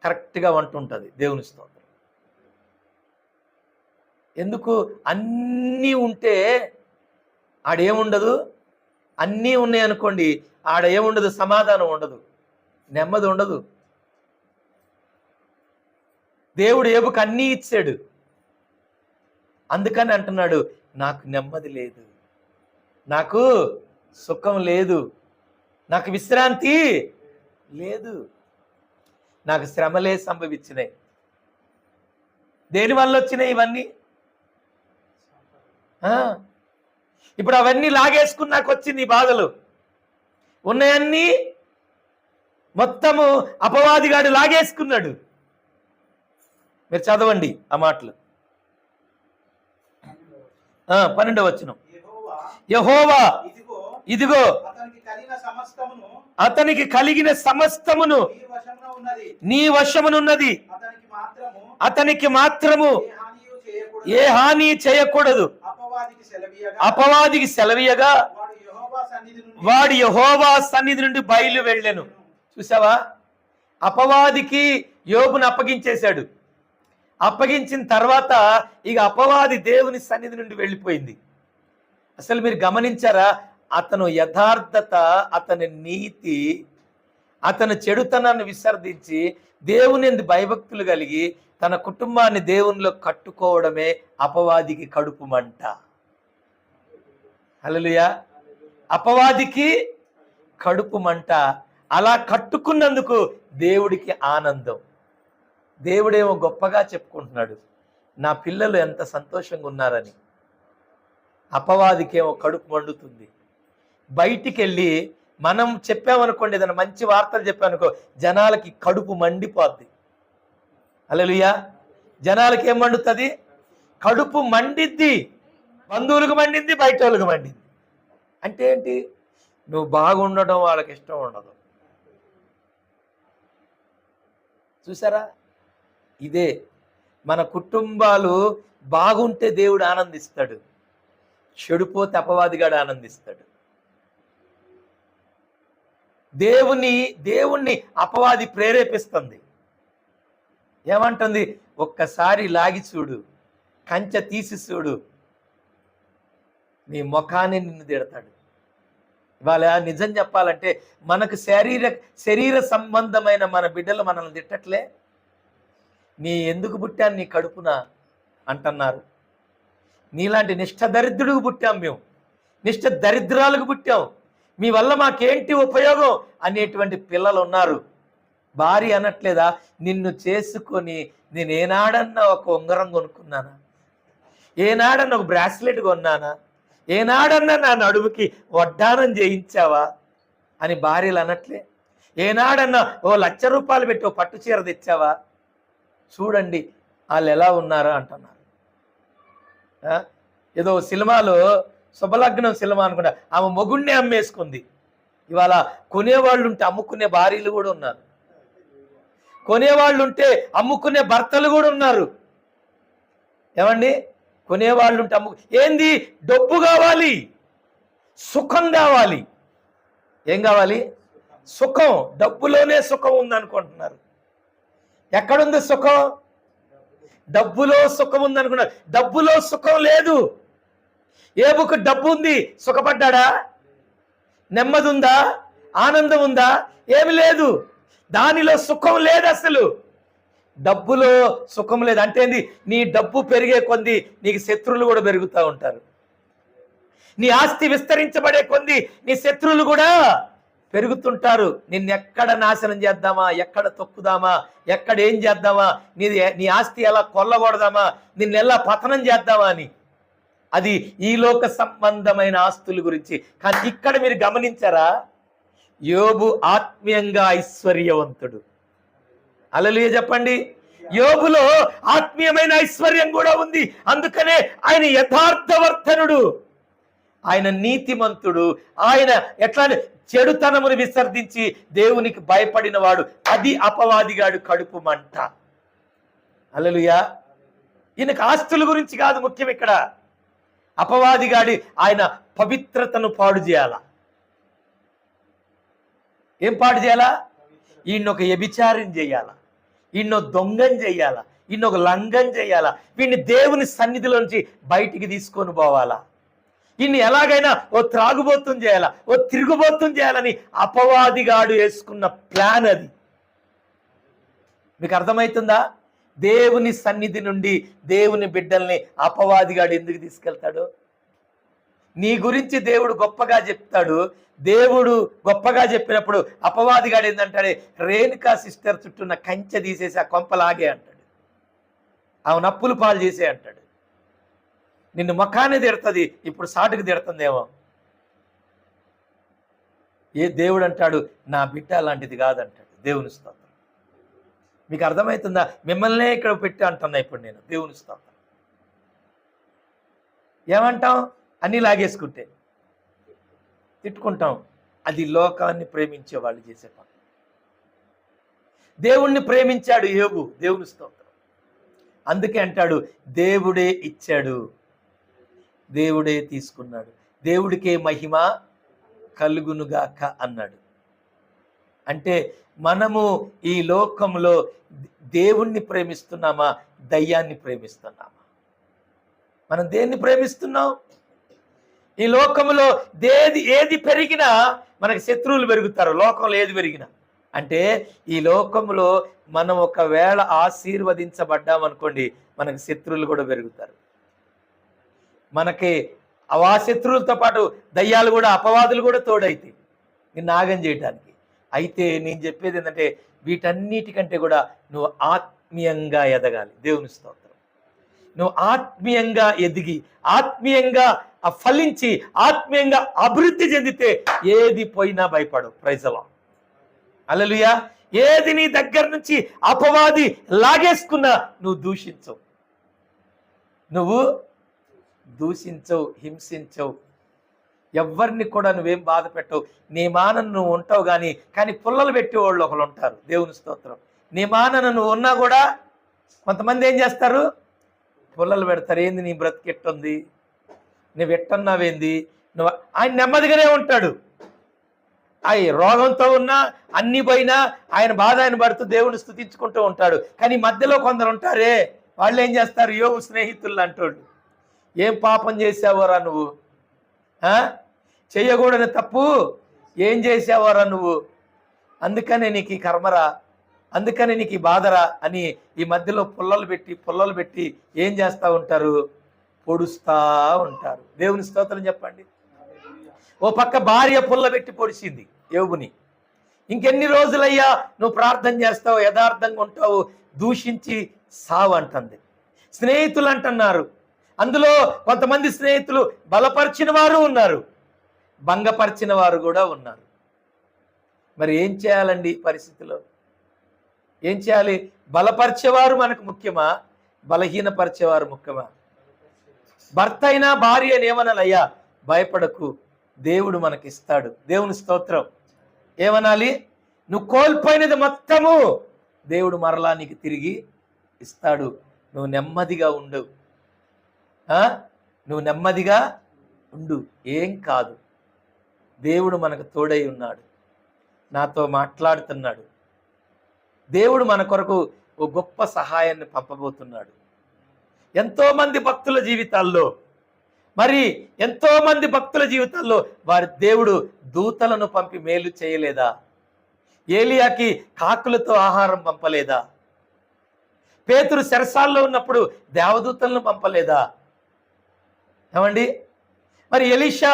Speaker 1: కరెక్ట్గా వంట ఉంటుంది. దేవుని స్తోత్రం. ఎందుకు? అన్నీ ఉంటే ఆడేముండదు, అన్నీ ఉన్నాయి అనుకోండి, ఆడ ఏముండదు, సమాధానం ఉండదు, నెమ్మది ఉండదు. దేవుడు ఏబుకు అన్నీ ఇచ్చాడు, అందుకని అంటున్నాడు, నాకు నెమ్మది లేదు, నాకు సుఖం లేదు, నాకు విశ్రాంతి లేదు, నాకు శ్రమలే సంభవించినాయి. దేనివల్ల వచ్చినాయి ఇవన్నీ? ఇప్పుడు అవన్నీ లాగేసుకున్నాక వచ్చింది ఈ బాధలు. ఉన్నాయన్నీ మొత్తము అపవాదిగాడు లాగేసుకున్నాడు. మీరు చదవండి ఆ మాటలు. 12వ వచనం. యెహోవా ఇదిగో అతనికి కలిగిన సమస్తమును నీ వశమునున్నది, అతనికి మాత్రము ఏ హాని చేయకూడదు. అపవాదికి సెలవీయగా వాడు యెహోవా సన్నిధి నుండి బయలు వెళ్ళెను. చూసావా? అపవాదికి యోబును అప్పగించేశాడు. అప్పగించిన తర్వాత ఇక అపవాది దేవుని సన్నిధి నుండి వెళ్ళిపోయింది. అసలు మీరు గమనించారా? అతను యథార్థత, అతని నీతి, అతను చెడుతనాన్ని విసర్జించి దేవుని భయభక్తులు కలిగి తన కుటుంబాన్ని దేవునిలో కట్టుకోవడమే అపవాదికి కడుపు మంట. హల్లెలూయా. అపవాదికి కడుపు మంట. అలా కట్టుకున్నందుకు దేవుడికి ఆనందం. దేవుడేమో గొప్పగా చెప్పుకుంటున్నాడు, నా పిల్లలు ఎంత సంతోషంగా ఉన్నారని. అపవాదికేమో కడుపు మండుతుంది. బయటికి వెళ్ళి మనం చెప్పామనుకోండి, ఏదైనా మంచి వార్తలు చెప్పామనుకో, జనాలకి కడుపు మండిపోద్ది. హల్లెలూయా. జనాలకి ఏం మండుతుంది? కడుపు మండిద్ది. బంధువులకు మండింది, బయట వాళ్ళకి మండింది. అంటే ఏంటి? నువ్వు బాగుండటం వాళ్ళకి ఇష్టం ఉండదు. చూసారా? ఇదే మన కుటుంబాలు బాగుంటే దేవుడు ఆనందిస్తాడు, చెడిపోతే అపవాదిగాడు ఆనందిస్తాడు. దేవుణ్ణి అపవాది ప్రేరేపిస్తుంది. ఏమంటుంది? ఒక్కసారి లాగి చూడు, కంచె తీసి చూడు, నీ ముఖాన్ని నిన్ను తిడతాడు. ఇవాళ నిజం చెప్పాలంటే మనకు శరీర సంబంధమైన మన బిడ్డలు మనల్ని తిట్టట్లే. నీ ఎందుకు పుట్టాను నీ కడుపున అంటున్నారు. నీలాంటి నిష్ఠ దరిద్రుడికి పుట్టాం, మేము నిష్ఠ దరిద్రాలకు పుట్టాం, మీ వల్ల మాకేంటి ఉపయోగం అనేటువంటి పిల్లలు ఉన్నారు. భార్య అనట్లేదా, నిన్ను చేసుకొని నేను ఏనాడన్నా ఒక ఉంగరం కొనుక్కున్నానా, ఏనాడన్నా ఒక బ్రాస్లెట్ కొన్నానా, ఏనాడన్నా నా నడుముకి వడ్డానం చేయించావా అని భార్యలు అనట్లే. ఏనాడన్నా ఓ 1,00,000 రూపాయలు పెట్టి ఓ పట్టు చీర తెచ్చావా? చూడండి వాళ్ళు ఎలా ఉన్నారా అంటున్నారు. ఏదో సినిమాలో శుభలగ్నం సినిమా అనుకుంటా, ఆమె మొగుణ్ణి అమ్మేసుకుంది. ఇవాళ కొనేవాళ్ళు ఉంటే అమ్ముకునే భార్యలు కూడా ఉన్నారు, కొనేవాళ్ళు ఉంటే అమ్ముకునే భర్తలు కూడా ఉన్నారు. ఏమండి? కొనేవాళ్ళు ఉంటే ఏంది? డబ్బు కావాలి, సుఖం కావాలి. ఏం కావాలి? సుఖం. డబ్బులోనే సుఖం ఉందనుకుంటున్నారు. ఎక్కడుంది సుఖం? డబ్బులో సుఖం ఉందనుకున్నారు. డబ్బులో సుఖం లేదు. ఏబుకు డబ్బు ఉంది, సుఖపడ్డా? నెమ్మది ఉందా? ఆనందం ఉందా? ఏమి లేదు. దానిలో సుఖం లేదు. అసలు డబ్బులో సుఖం లేదు. అంటే ఏంది? నీ డబ్బు పెరిగే కొద్ది నీకు శత్రువులు కూడా పెరుగుతూ ఉంటారు. నీ ఆస్తి విస్తరించబడే కొద్ది నీ శత్రువులు కూడా పెరుగుతుంటారు. నిన్నెక్కడ నాశనం చేద్దామా, ఎక్కడ తొక్కుదామా, ఎక్కడ ఏం చేద్దామా, నీ ఆస్తి ఎలా కొల్లగొడదామా, నిన్నెలా పతనం చేద్దామా అని. అది ఈ లోక సంబంధమైన ఆస్తుల గురించి. కానీ ఇక్కడ మీరు గమనించారా? యోబు ఆత్మీయంగా ఐశ్వర్యవంతుడు. హల్లెలూయా చెప్పండి. యోబులో ఆత్మీయమైన ఐశ్వర్యం కూడా ఉంది. అందుకనే ఆయన యథార్థవర్తనుడు, ఆయన నీతిమంతుడు, ఆయన ఎట్లా చెడుతనమును విసర్జించి దేవునికి భయపడిన వాడు. అది అపవాదిగాడు కడుపు మంట. హల్లెలూయా. ఈయనకు ఆస్తుల గురించి కాదు ముఖ్యం ఇక్కడ. అపవాదిగాడి ఆయన పవిత్రతను పాడు చేయాల. ఏం పాడు చేయాలా? ఈయనొక వ్యభిచారం చేయాల, ఈయన దొంగం చేయాలా, ఈయన ఒక లంఘం చేయాలా, వీడిని దేవుని సన్నిధిలోంచి బయటికి తీసుకొని పోవాలా, ఈయన్ని ఎలాగైనా ఓ త్రాగుబోతం చేయాలా, ఓ తిరుగుబోతం చేయాలని అపవాదిగాడు వేసుకున్న ప్లాన్ అది. మీకు అర్థమవుతుందా? దేవుని సన్నిధి నుండి దేవుని బిడ్డల్ని అపవాదిగాడు ఎందుకు తీసుకెళ్తాడు? నీ గురించి దేవుడు గొప్పగా చెప్తాడు. దేవుడు గొప్పగా చెప్పినప్పుడు అపవాదిగాడు ఏంటంటాడే, రేణుకా సిస్టర్ చుట్టూ ఉన్న కంచె తీసేసి ఆ కొంపలాగే అంటాడు, ఆమె నప్పులు పాలు చేసే అంటాడు. నిన్ను ముఖాన్ని తిడుతుంది, ఇప్పుడు సాటుకు తిడుతుందేమో. ఏ దేవుడు అంటాడు, నా బిడ్డ అలాంటిది కాదంటాడు. దేవుని స్తోత్రం. మీకు అర్థమవుతుందా? మిమ్మల్నే ఇక్కడ పెట్టి అంటున్నా ఇప్పుడు నేను. దేవుని స్తోత్రం. ఏమంటాం? అన్నీ లాగేసుకుంటే తిట్టుకుంటాం. అది లోకాన్ని ప్రేమించే వాళ్ళు చేసే పని. దేవుణ్ణి ప్రేమించాడు యోబు. దేవుని స్తోత్రం. అందుకే అంటాడు, దేవుడే ఇచ్చాడు, దేవుడే తీసుకున్నాడు, దేవుడికే మహిమ కలుగునుగాక అన్నాడు. అంటే మనము ఈ లోకంలో దేవుణ్ణి ప్రేమిస్తున్నామా, దయ్యాన్ని ప్రేమిస్తున్నామా? మనం దేన్ని ప్రేమిస్తున్నాం? ఈ లోకంలో ఏది పెరిగినా మనకి శత్రువులు పెరుగుతారు. లోకంలో ఏది పెరిగినా అంటే, ఈ లోకంలో మనం ఒకవేళ ఆశీర్వదించబడ్డామనుకోండి, మనకి శత్రువులు కూడా పెరుగుతారు. మనకి ఆ శత్రువులతో పాటు దయ్యాలు కూడా, అపవాదులు కూడా తోడైతాయి నిన్ను నాగం చేయడానికి. అయితే నేను చెప్పేది ఏంటంటే, వీటన్నిటికంటే కూడా నువ్వు ఆత్మీయంగా ఎదగాలి. దేవుని స్తోత్రం. నువ్వు ఆత్మీయంగా ఎదిగి, ఆత్మీయంగా ఫలించి, ఆత్మీయంగా అభివృద్ధి చెందితే ఏది పోయినా భయపడవు. Praise the Lord. హల్లెలూయా. ఏది నీ దగ్గర నుంచి అపవాది లాగేసుకున్నా నువ్వు దూషించవు, నువ్వు దూషించవు, హింసించవు, ఎవరిని కూడా నువ్వేం బాధ పెట్టవు. నీ మానను నువ్వు ఉంటావు కానీ పుల్లలు పెట్టేవాళ్ళు ఒకళ్ళు ఉంటారు. దేవుని స్తోత్రం. నీ మానను నువ్వు ఉన్నా కూడా కొంతమంది ఏం చేస్తారు? పుల్లలు పెడతారు. ఏంది నీ బ్రతికెట్టుంది, నువ్వు ఎట్టున్నావేంది, నువ్వు. ఆయన నెమ్మదిగానే ఉంటాడు. ఆయన రోగంతో ఉన్నా, అన్ని పోయినా ఆయన బాధ ఆయన పడుతూ దేవుని స్తుతించుకుంటూ ఉంటాడు. కానీ మధ్యలో కొందరు ఉంటారే, వాళ్ళు ఏం చేస్తారు? యోగు స్నేహితులు అంటాడు, ఏం పాపం చేసావోరా నువ్వు, చెయ్యకూడని తప్పు ఏం చేసావోరా నువ్వు, అందుకనే నీకు ఈ కర్మరా, అందుకనే నీకు ఈ బాధరా అని ఈ మధ్యలో పుల్లలు పెట్టి ఏం చేస్తూ ఉంటారు? పొడుస్తూ ఉంటారు. దేవుని స్తోత్రం చెప్పండి. ఓ పక్క భార్య పుల్ల పెట్టి పొడిచింది యోబుని. ఇంకెన్ని రోజులయ్యా నువ్వు ప్రార్థన చేస్తావు, యథార్థంగా ఉంటావు, దూషించి సావు అంటుంది. స్నేహితులు అంటున్నారు. అందులో కొంతమంది స్నేహితులు బలపరిచిన వారు ఉన్నారు, భంగపరిచిన వారు కూడా ఉన్నారు. మరి ఏం చేయాలండి ఈ పరిస్థితిలో? ఏం చేయాలి? బలపరిచేవారు మనకు ముఖ్యమా, బలహీనపరిచేవారు ముఖ్యమా? భర్త అయినా భార్య అని ఏమనాలయ్యా, భయపడకు, దేవుడు మనకిస్తాడు. దేవుని స్తోత్రం. ఏమనాలి? నువ్వు కోల్పోయినది మొత్తము దేవుడు మరలా నీకు తిరిగి ఇస్తాడు. నువ్వు నెమ్మదిగా ఉండు, నువ్వు నెమ్మదిగా ఉండు, ఏం కాదు. దేవుడు మనకు తోడై ఉన్నాడు, నాతో మాట్లాడుతున్నాడు. దేవుడు మన కొరకు ఓ గొప్ప సహాయాన్ని పంపబోతున్నాడు. ఎంతోమంది భక్తుల జీవితాల్లో వారి దేవుడు దూతలను పంపి మేలు చేయలేదా? ఏలియాకి కాకులతో ఆహారం పంపలేదా? పేతురు చెరసాల్లో ఉన్నప్పుడు దేవదూతలను పంపలేదా? ఏమండి? మరి ఎలీషా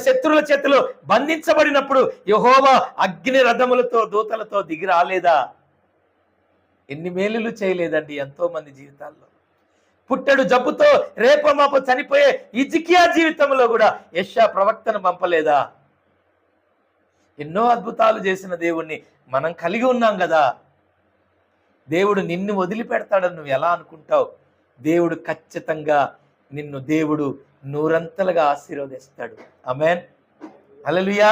Speaker 1: శత్రువుల చేతిలో బంధించబడినప్పుడు యెహోవా అగ్ని రథములతో దూతలతో దిగి రాలేదా? ఎన్ని మేలులు చేయలేదండి ఎంతో మంది జీవితాల్లో. పుట్టెడు జబ్బుతో రేపమాప చనిపోయే హిజ్కియా జీవితంలో కూడా యెషయా ప్రవక్తను పంపలేదా? ఎన్నో అద్భుతాలు చేసిన దేవుణ్ణి మనం కలిగి ఉన్నాం కదా. దేవుడు నిన్ను వదిలిపెడతాడని నువ్వు ఎలా అనుకుంటావు? దేవుడు ఖచ్చితంగా దేవుడు నూరంతలుగా ఆశీర్వదిస్తాడు. ఆమేన్. హల్లెలూయా.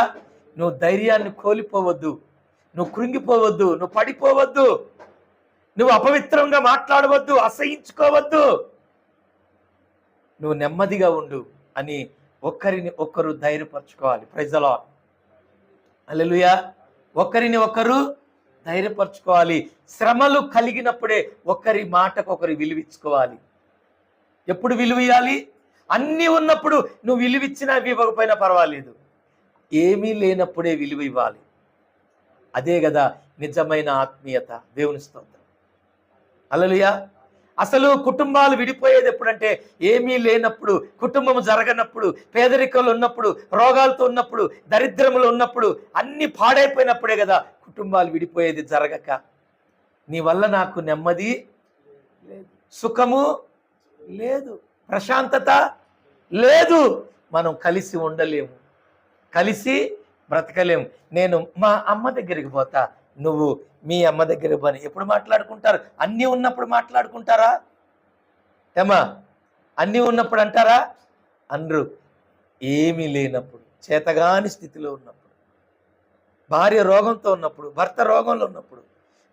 Speaker 1: నువ్వు ధైర్యాన్ని కోల్పోవద్దు, నువ్వు కృంగిపోవద్దు, నువ్వు పడిపోవద్దు, నువ్వు అపవిత్రంగా మాట్లాడవద్దు, అసహించుకోవద్దు, నువ్వు నెమ్మదిగా ఉండు అని ఒకరిని ఒకరు ధైర్యపరచుకోవాలి. Praise the Lord. హల్లెలూయా. ఒకరిని ఒకరు ధైర్యపరచుకోవాలి. శ్రమలు కలిగినప్పుడే ఒకరి మాటకు ఒకరు విలువించుకోవాలి. ఎప్పుడు విలువ ఇవ్వాలి? అన్నీ ఉన్నప్పుడు నువ్వు విలువిచ్చినా ఇవ్వకపోయినా పర్వాలేదు, ఏమీ లేనప్పుడే విలువ ఇవ్వాలి. అదే కదా నిజమైన ఆత్మీయత. దేవుని స్తోత్రం. హల్లెలూయా. అసలు కుటుంబాలు విడిపోయేది ఎప్పుడంటే ఏమీ లేనప్పుడు, కుటుంబం జరగనప్పుడు, పేదరికంలో ఉన్నప్పుడు, రోగాలతో ఉన్నప్పుడు, దరిద్రములు ఉన్నప్పుడు, అన్ని పాడైపోయినప్పుడే కదా కుటుంబాలు విడిపోయేది. జరగక నీ వల్ల నాకు నెమ్మది లేదు, సుఖము లేదు, ప్రశాంతత లేదు, మనం కలిసి ఉండలేము, కలిసి బ్రతకలేము. నేను మా అమ్మ దగ్గరికి పోతా, నువ్వు మీ అమ్మ దగ్గరికి పోని. ఎప్పుడు మాట్లాడుకుంటారు? అన్నీ ఉన్నప్పుడు మాట్లాడుకుంటారా? ఏమా అన్నీ ఉన్నప్పుడు అంటారా? అనరు. ఏమీ లేనప్పుడు, చేతగాని స్థితిలో ఉన్నప్పుడు, భార్య రోగంతో ఉన్నప్పుడు, భర్త రోగంలో ఉన్నప్పుడు,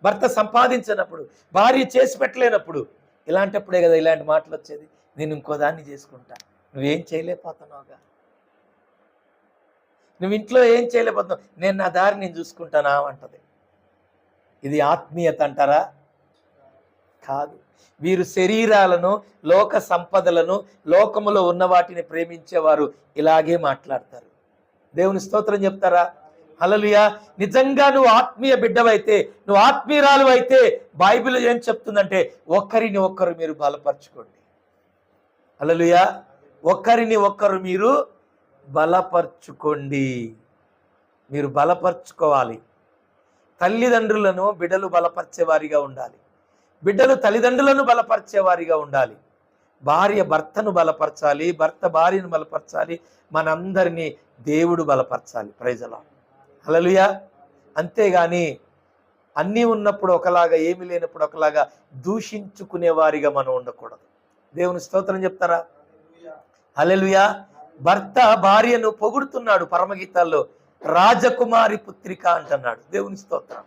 Speaker 1: భర్త సంపాదించినప్పుడు, భార్య చేసి పెట్టలేనప్పుడు, ఇలాంటప్పుడే కదా ఇలాంటి మాటలు వచ్చేది. నేను ఇంకో దాన్ని చేసుకుంటా, నువ్వేం చేయలేకపోతున్నావుగా, నువ్వు ఇంట్లో ఏం చేయలేకపోతున్నావు, నేను నా దారి నేను చూసుకుంటానా అంటది. ఇది ఆత్మీయత అంటారా? కాదు. వీరు శరీరాలను, లోక సంపదలను, లోకములో ఉన్న వాటిని ప్రేమించేవారు ఇలాగే మాట్లాడతారు. దేవుని స్తోత్రం చెప్తారా? హల్లెలూయా. నిజంగా నువ్వు ఆత్మీయ బిడ్డవైతే, నువ్వు ఆత్మీయురాలు అయితే, బైబిల్ ఏం చెప్తుందంటే ఒకరిని ఒక్కరు మీరు బలపరచుకోండి. హల్లెలూయా. ఒకరిని ఒక్కరు మీరు బలపరచుకోండి. మీరు బలపరచుకోవాలి. తల్లిదండ్రులను బిడ్డలు బలపరిచేవారిగా ఉండాలి, బిడ్డలు తల్లిదండ్రులను బలపరిచేవారిగా ఉండాలి. భార్య భర్తను బలపరచాలి, భర్త భార్యను బలపరచాలి, మనందరినీ దేవుడు బలపరచాలి. Praise the Lord. హల్లెలూయా. అంతేగాని అన్నీ ఉన్నప్పుడు ఒకలాగా, ఏమి లేనప్పుడు ఒకలాగా దూషించుకునే వారిగా మనం ఉండకూడదు. దేవుని స్తోత్రం చెప్తారా? హల్లెలూయా. భర్త భార్యను పొగుడుతున్నాడు పరమగీతాల్లో, రాజకుమారి పుత్రిక అంటున్నాడు. దేవుని స్తోత్రం.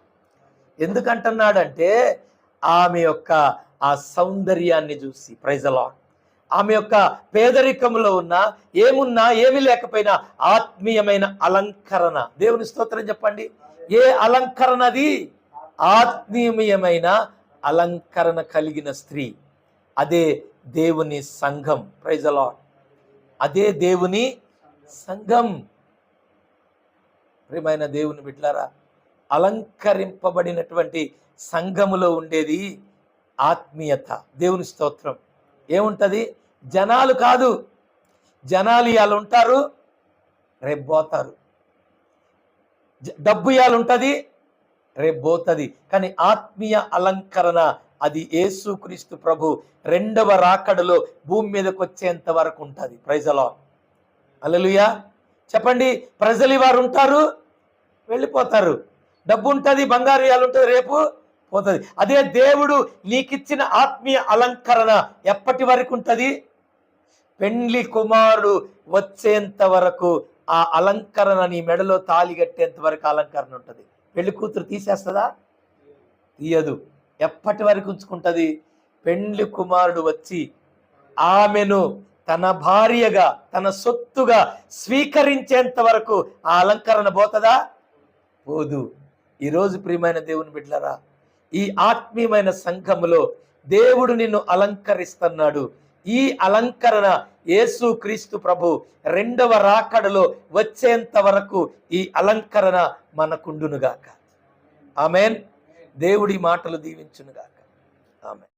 Speaker 1: ఎందుకంటున్నాడంటే ఆమె యొక్క ఆ సౌందర్యాన్ని చూసి. Praise the Lord. ఆమె యొక్క పేదరికంలో ఉన్న, ఏమున్నా ఏమి లేకపోయినా ఆత్మీయమైన అలంకరణ. దేవుని స్తోత్రం చెప్పండి. ఏ అలంకరణ అది? ఆత్మీయమైన అలంకరణ కలిగిన స్త్రీ. అదే దేవుని సంఘం. Praise the Lord. అదే దేవుని సంఘం. ప్రియమైన దేవుని బిడ్డలారా, అలంకరింపబడినటువంటి సంఘములో ఉండేది ఆత్మీయత. దేవుని స్తోత్రం. ఏముంటుంది? జనాలు కాదు, జనాలు ఇవాళ ఉంటారు, రేపు పోతారు. డబ్బు ఇవాళ ఉంటుంది, రేపు పోతుంది. కానీ ఆత్మీయ అలంకరణ అది యేసుక్రీస్తు ప్రభు రెండవ రాకడలో భూమి మీదకి వచ్చేంత వరకు ఉంటుంది. Praise the Lord. హల్లెలూయా. చెప్పండి. ప్రజలు వారు ఉంటారు, వెళ్ళిపోతారు. డబ్బు ఉంటుంది, బంగారు ఇవాళ ఉంటుంది, రేపు పోతుంది. అదే దేవుడు నీకిచ్చిన ఆత్మీయ అలంకరణ ఎప్పటి వరకు ఉంటుంది? పెండ్లి కుమారుడు వచ్చేంత వరకు ఆ అలంకరణ, నీ మెడలో తాళి కట్టేంత వరకు అలంకరణ ఉంటుంది. పెళ్లి కూతురు తీసేస్తుందా? తీయదు. ఎప్పటి వరకు ఉంచుకుంటుంది? పెండ్లి కుమారుడు వచ్చి ఆమెను తన భార్యగా, తన సొత్తుగా స్వీకరించేంత వరకు ఆ అలంకరణ పోతుందా? పోదు. ఈరోజు ప్రియమైన దేవుని బిడ్డలారా, ఈ ఆత్మీయమైన సంఘములో దేవుడు నిన్ను అలంకరిస్తున్నాడు. ఈ అలంకరణ యేసుక్రీస్తు ప్రభు రెండవ రాకడలో వచ్చేంత వరకు ఈ అలంకరణ మనకుండునుగాక. ఆమేన్. దేవుడి మాటలు దీవించునుగాక. ఆమేన్.